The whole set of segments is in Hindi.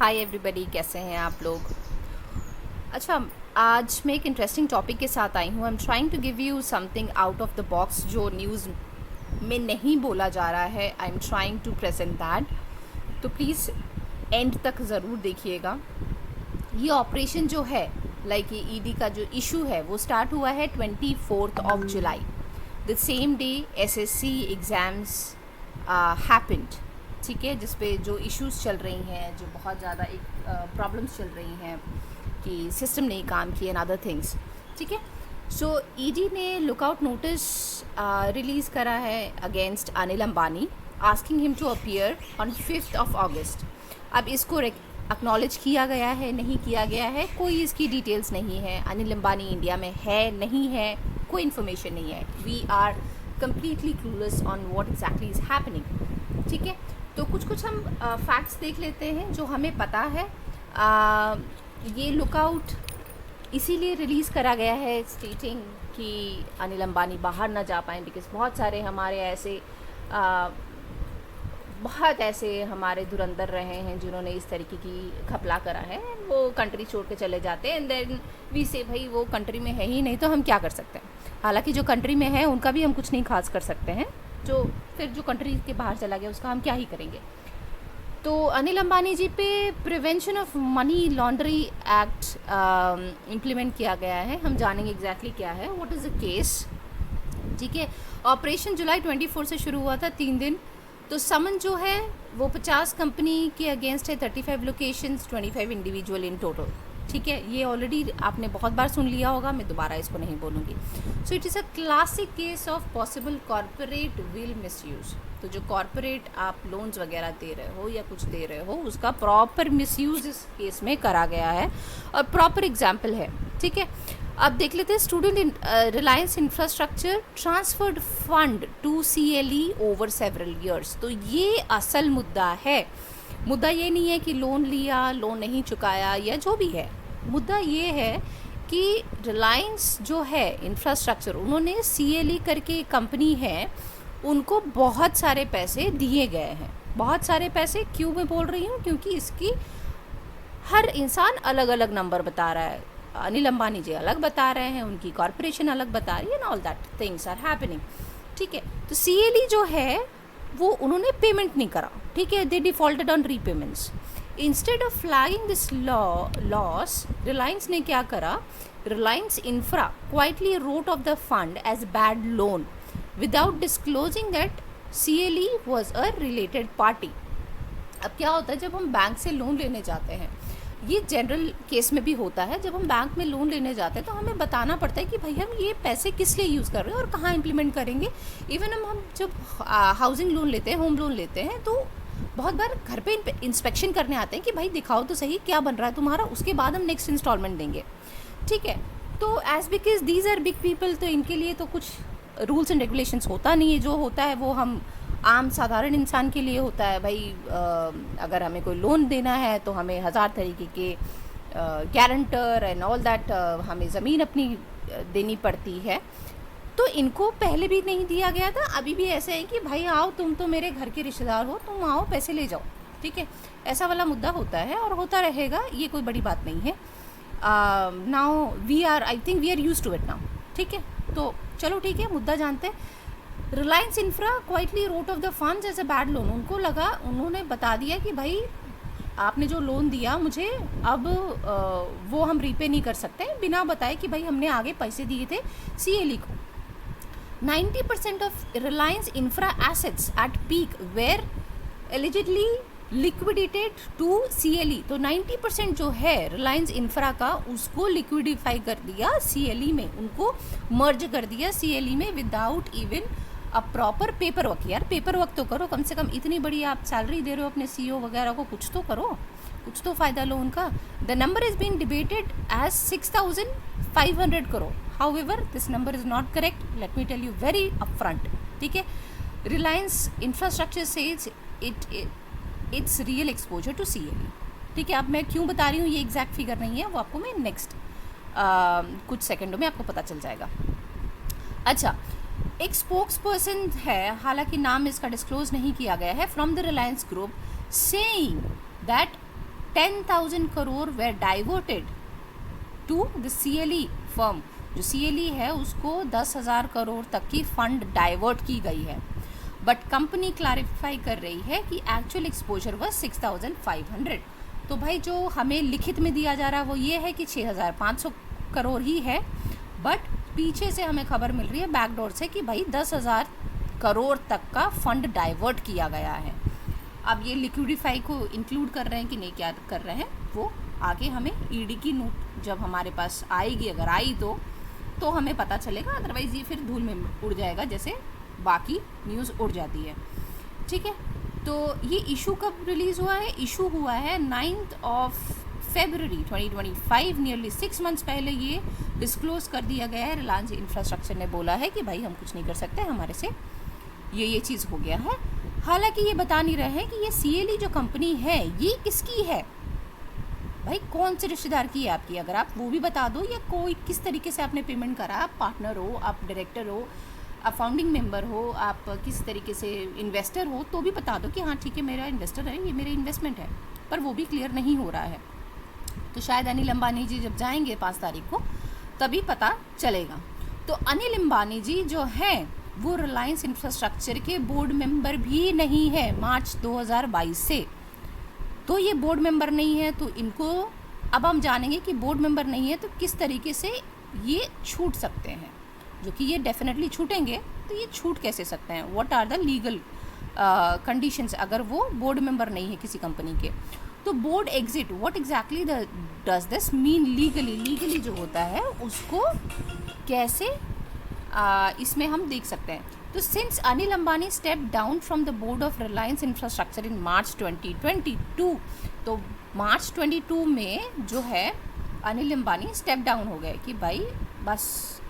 हाय एवरीबॉडी, कैसे हैं आप लोग। अच्छा, आज मैं एक इंटरेस्टिंग टॉपिक के साथ आई हूँ। I am trying to give you something out of the box जो न्यूज़ में नहीं बोला जा रहा है। I am trying to present that, तो प्लीज़ एंड तक ज़रूर देखिएगा। ये ऑपरेशन जो है, लाइक ये ईडी का जो इशू है, वो स्टार्ट हुआ है 24 जुलाई, the same day SSC exams happened. ठीक है, जिस पे जो इश्यूज चल रही हैं, जो बहुत ज़्यादा एक प्रॉब्लम्स चल रही हैं कि सिस्टम नहीं काम किए एंड अदर थिंग्स। ठीक है, सो ईडी ने लुकआउट नोटिस रिलीज़ करा है against Anil Ambani, asking him to appear on 5 August. अब इसको एक्नॉलेज किया गया है, नहीं किया गया है, कोई इसकी डिटेल्स नहीं है। अनिल अंबानी इंडिया में है, नहीं है, कोई इन्फॉर्मेशन नहीं है। We are completely clueless on what exactly is happening. ठीक है, तो कुछ हम फैक्ट्स देख लेते हैं जो हमें पता है। ये लुकआउट इसीलिए रिलीज़ करा गया है स्टेटिंग कि अनिल अंबानी बाहर ना जा पाएँ, बिकॉज बहुत सारे हमारे ऐसे बहुत ऐसे हमारे धुरंधर रहे हैं जिन्होंने इस तरीके की घपला करा है। वो कंट्री छोड़ के चले जाते हैं एंड देन वी से भाई वो कंट्री में है ही नहीं, तो हम क्या कर सकते हैं। हालांकि जो कंट्री में है उनका भी हम कुछ नहीं खास कर सकते हैं, जो फिर जो कंट्री के बाहर चला गया उसका हम क्या ही करेंगे। तो अनिल अंबानी जी पे prevention of money laundry act implement किया गया है। हम जानेंगे एग्जैक्टली क्या है, व्हाट इज़ द केस। ठीक है, ऑपरेशन जुलाई 24 से शुरू हुआ था, 3 दिन। तो समन जो है वो 50 कंपनी के अगेंस्ट है, 35 लोकेशंस, 25 इंडिविजुअल इन टोटल। ठीक है, ये ऑलरेडी आपने बहुत बार सुन लिया होगा, मैं दोबारा इसको नहीं बोलूँगी। So it is a classic case of possible corporate will misuse. तो जो कॉर्पोरेट आप लोन्स वगैरह दे रहे हो या कुछ दे रहे हो, उसका प्रॉपर मिसयूज़ इस केस में करा गया है और प्रॉपर एग्जाम्पल है। ठीक है, अब देख लेते हैं। Student Reliance infrastructure transferred fund to CLE over several years. तो ये असल मुद्दा है। मुद्दा ये नहीं है कि लोन लिया, लोन नहीं चुकाया या जो भी है। मुद्दा ये है कि रिलायंस जो है इंफ्रास्ट्रक्चर, उन्होंने CLE करके कंपनी है, उनको बहुत सारे पैसे दिए गए हैं। बहुत सारे पैसे क्यों मैं बोल रही हूँ, क्योंकि इसकी हर इंसान अलग अलग नंबर बता रहा है। अनिल अंबानी जी अलग बता रहे हैं, उनकी कॉरपोरेशन अलग बता रही है, and all that things are happening. ठीक है, तो CLE जो है वो उन्होंने पेमेंट नहीं करा। ठीक है, they defaulted on repayments. Instead of flagging this loss, Reliance ने क्या करा, Reliance infra quietly wrote off the fund as bad loan without disclosing that CLE was a related party. अब क्या होता है, जब हम बैंक से लोन लेने जाते हैं, ये जनरल केस में भी होता है, जब हम बैंक में लोन लेने जाते हैं तो हमें बताना पड़ता है कि भाई हम ये पैसे किस लिए यूज़ कर रहे हैं और कहाँ इम्प्लीमेंट करेंगे। इवन हम जब हाउसिंग लोन लेते हैं, होम लोन लेते हैं, तो बहुत बार घर पे इंस्पेक्शन करने आते हैं कि भाई दिखाओ तो सही क्या बन रहा है तुम्हारा, उसके बाद हम नेक्स्ट इंस्टॉलमेंट देंगे। ठीक है, तो as because these are big people, तो इनके लिए तो कुछ रूल्स एंड रेगुलेशंस होता नहीं है। जो होता है वो हम आम साधारण इंसान के लिए होता है। भाई अगर हमें कोई लोन देना है तो हमें 1000 तरीके के गारंटर एंड ऑल दैट, हमें ज़मीन अपनी देनी पड़ती है। तो इनको पहले भी नहीं दिया गया था, अभी भी ऐसे है कि भाई आओ, तुम तो मेरे घर के रिश्तेदार हो, तुम आओ पैसे ले जाओ। ठीक है, ऐसा वाला मुद्दा होता है और होता रहेगा, ये कोई बड़ी बात नहीं है। Now I think we are use to it now. ठीक है, तो चलो ठीक है, मुद्दा जानते हैं। Reliance infra quietly wrote off the funds as a bad loan. उनको लगा, उन्होंने बता दिया कि भाई आपने जो लोन दिया मुझे, अब वो हम रीपे नहीं कर सकते, बिना बताए कि भाई हमने आगे पैसे दिए थे CLE को। 90% of Reliance infra assets at peak were allegedly liquidated to CLE। तो 90% जो है रिलायंस इंफ्रा का, उसको लिक्विडिफाई कर दिया CLE में, उनको मर्ज कर दिया CLE में without even a proper paper work. यार पेपर वर्क तो करो, कम से कम इतनी बड़ी आप सैलरी दे रहे हो अपने CEO वगैरह को, कुछ तो करो, कुछ तो फ़ायदा लो उनका। The number is being debated as 6500 crore. However this number is not correct, let me tell you very upfront. ठीक है, Reliance infrastructure says its real exposure to CLE। ठीक है, अब मैं क्यों बता रही हूँ ये एग्जैक्ट फिगर नहीं है, वो आपको मैं नेक्स्ट कुछ सेकंडों में आपको पता चल जाएगा। अच्छा, एक स्पोक्स पर्सन है, हालांकि नाम इसका डिस्क्लोज नहीं किया गया है, from the Reliance group, saying that 10,000 crore were diverted to the CLE firm. जो CLE है उसको 10,000 करोड़ तक की फंड डाइवर्ट की गई है, बट कंपनी क्लैरिफाई कर रही है कि एक्चुअल एक्सपोजर वॉज 6,500। तो भाई जो हमें लिखित में दिया जा रहा है वो ये है कि 6,500 करोड़ ही है, बट पीछे से हमें खबर मिल रही है बैकडोर से कि भाई 10,000 करोड़ तक का फंड डाइवर्ट किया गया है। अब ये लिक्विडिफाई को इंक्लूड कर रहे हैं कि नहीं क्या कर रहे हैं वो आगे हमें ईडी की नोट जब हमारे पास आएगी, अगर आई तो हमें पता चलेगा, अदरवाइज़ ये फिर धूल में उड़ जाएगा जैसे बाकी न्यूज़ उड़ जाती है। ठीक है, तो ये इशू कब रिलीज़ हुआ है? इशू हुआ है 9 फरवरी 2025, नियरली 6 मंथ्स पहले ये डिस्क्लोज कर दिया गया है। रिलायंस इंफ्रास्ट्रक्चर ने बोला है कि भाई हम कुछ नहीं कर सकते, हमारे से ये चीज़ हो गया है। हालांकि ये बता नहीं रहे हैं कि ये CLE जो कंपनी है ये किसकी है, भाई कौन से रिश्तेदार की है आपकी, अगर आप वो भी बता दो, या कोई किस तरीके से आपने पेमेंट करा, आप पार्टनर हो, आप डायरेक्टर हो, आप फाउंडिंग मेंबर हो, आप किस तरीके से इन्वेस्टर हो, तो भी बता दो कि हाँ ठीक है मेरा इन्वेस्टर है, ये मेरे इन्वेस्टमेंट है, पर वो भी क्लियर नहीं हो रहा है। तो शायद अनिल अंबानी जी जब जाएंगे 5 तारीख को तभी पता चलेगा। तो अनिल अंबानी जी जो हैं वो रिलायंस इंफ्रास्ट्रक्चर के बोर्ड मेंबर भी नहीं है मार्च 2022 से। तो ये बोर्ड मेंबर नहीं है, तो इनको अब हम जानेंगे कि बोर्ड मेंबर नहीं है तो किस तरीके से ये छूट सकते हैं, जो कि ये डेफिनेटली छूटेंगे। तो ये छूट कैसे सकते हैं, what are the legal conditions अगर वो बोर्ड मेंबर नहीं है किसी कंपनी के। तो board exit, what exactly does this mean legally, legally जो होता है उसको कैसे इसमें हम देख सकते हैं। तो since Anil Ambani step down from the board of Reliance Infrastructure in March 2022, तो मार्च 22 में जो है अनिल अंबानी स्टेप डाउन हो गए कि भाई बस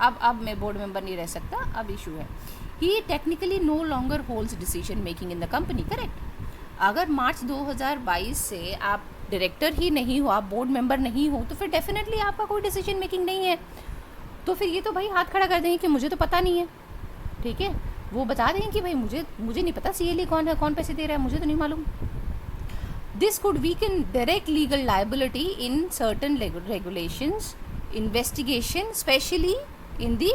अब मैं बोर्ड मेंबर नहीं रह सकता, अब इशू है। He technically no longer holds decision making in the company, correct. अगर मार्च 2022 से आप डायरेक्टर ही नहीं हो, आप बोर्ड मेंबर नहीं हो, तो फिर डेफिनेटली आपका कोई डिसीजन मेकिंग नहीं है। तो फिर ये तो भाई हाथ खड़ा कर देंगे कि मुझे तो पता नहीं है, ठीक है, वो बता देंगे कि भाई मुझे नहीं पता CLE कौन है, कौन पैसे दे रहा है, मुझे तो नहीं मालूम। This could weaken direct legal liability in certain regulations investigation, specially in the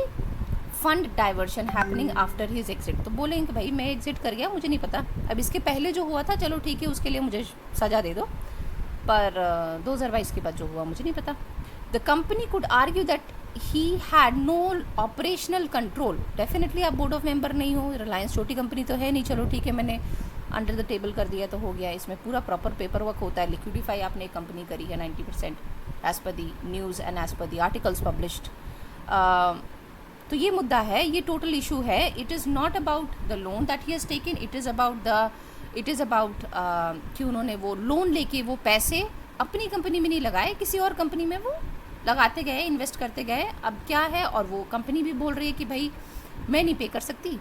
fund diversion happening after his exit. तो बोलेंगे कि भाई मैं एग्जिट कर गया, मुझे नहीं पता। अब इसके पहले जो हुआ था चलो ठीक है, उसके लिए मुझे सज़ा दे दो, पर 2022 के बाद जो हुआ मुझे नहीं पता। The company could argue that he had no operational control. Definitely आप बोर्ड ऑफ मेंबर नहीं हो, रिलायंस छोटी कंपनी तो है नहीं, चलो ठीक है मैंने अंडर द टेबल कर दिया तो हो गया। इसमें पूरा प्रॉपर पेपर वर्क होता है। लिक्विडिफाई आपने एक कंपनी करी है 90% as per the news and as per the articles published. तो ये मुद्दा है, ये टोटल इशू है। It is not about the loan that he has taken, it is about कि उन्होंने वो लोन लेके वो पैसे अपनी कंपनी में नहीं लगाए, किसी और कंपनी में वो लगाते गए, इन्वेस्ट करते गए। अब क्या है, और वो कंपनी भी बोल रही है कि भाई मैं नहीं पे कर सकती।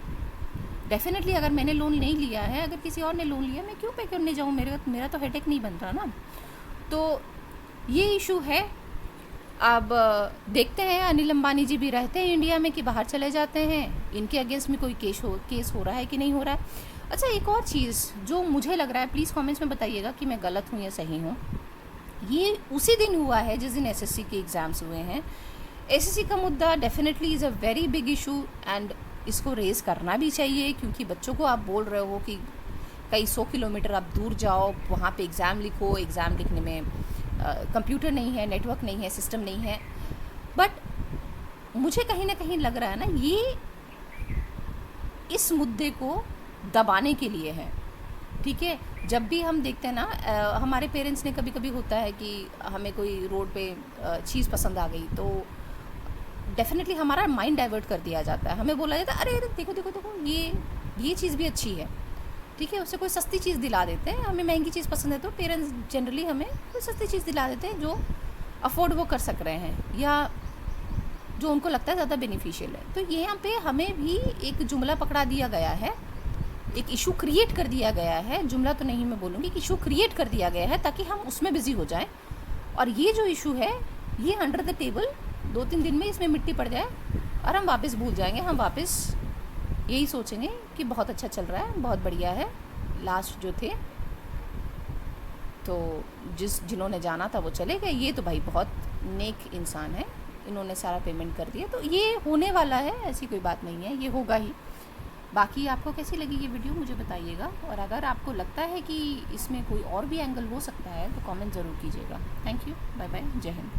डेफिनेटली अगर मैंने लोन नहीं लिया है, अगर किसी और ने लोन लिया, मैं क्यों पे करने जाऊँ, मेरा तो हेडेक नहीं बन रहा ना। तो ये इशू है। अब देखते हैं, अनिल अंबानी जी भी रहते हैं इंडिया में कि बाहर चले जाते हैं, इनके अगेंस्ट में कोई केस हो रहा है कि नहीं हो रहा है। अच्छा, एक और चीज़ जो मुझे लग रहा है, प्लीज़ कमेंट्स में बताइएगा कि मैं गलत हूँ या सही हूँ। ये उसी दिन हुआ है जिस दिन SSC के एग्ज़ाम्स हुए हैं। SSC का मुद्दा definitely is a very big issue and इसको रेज़ करना भी चाहिए, क्योंकि बच्चों को आप बोल रहे हो कि कई 100 किलोमीटर आप दूर जाओ, वहाँ पे एग्ज़ाम लिखो, एग्ज़ाम लिखने में कंप्यूटर नहीं है, नेटवर्क नहीं है, सिस्टम नहीं है। बट मुझे कहीं ना कहीं लग रहा है ना, ये इस मुद्दे को दबाने के लिए है। ठीक है, जब भी हम देखते हैं ना, हमारे पेरेंट्स ने कभी कभी होता है कि हमें कोई रोड पे चीज़ पसंद आ गई तो डेफिनेटली हमारा माइंड डाइवर्ट कर दिया जाता है। हमें बोला जाता है अरे देखो देखो देखो ये चीज़ भी अच्छी है, ठीक है, उससे कोई सस्ती चीज़ दिला देते हैं। हमें महंगी चीज़ पसंद है तो पेरेंट्स जनरली हमें कोई सस्ती चीज़ दिला देते हैं जो अफोर्ड वो कर सक रहे हैं या जो उनको लगता है ज़्यादा बेनिफिशियल है। तो यहाँ पे हमें भी एक जुमला पकड़ा दिया गया है, एक इशू क्रिएट कर दिया गया है। जुमला तो नहीं मैं बोलूँगी, कि इशू क्रिएट कर दिया गया है ताकि हम उसमें बिजी हो जाएं। और ये जो इशू है ये अंडर द टेबल 2-3 दिन में इसमें मिट्टी पड़ जाए और हम वापस भूल जाएंगे। हम वापस यही सोचेंगे कि बहुत अच्छा चल रहा है, बहुत बढ़िया है, लास्ट जो थे। तो जिन्होंने जाना था वो चले गए। ये तो भाई बहुत नेक इंसान है, इन्होंने सारा पेमेंट कर दिया, तो ये होने वाला है, ऐसी कोई बात नहीं है, ये होगा ही। बाकी आपको कैसी लगी ये वीडियो मुझे बताइएगा, और अगर आपको लगता है कि इसमें कोई और भी एंगल हो सकता है तो कमेंट ज़रूर कीजिएगा। थैंक यू, बाय बाय, जय हिंद।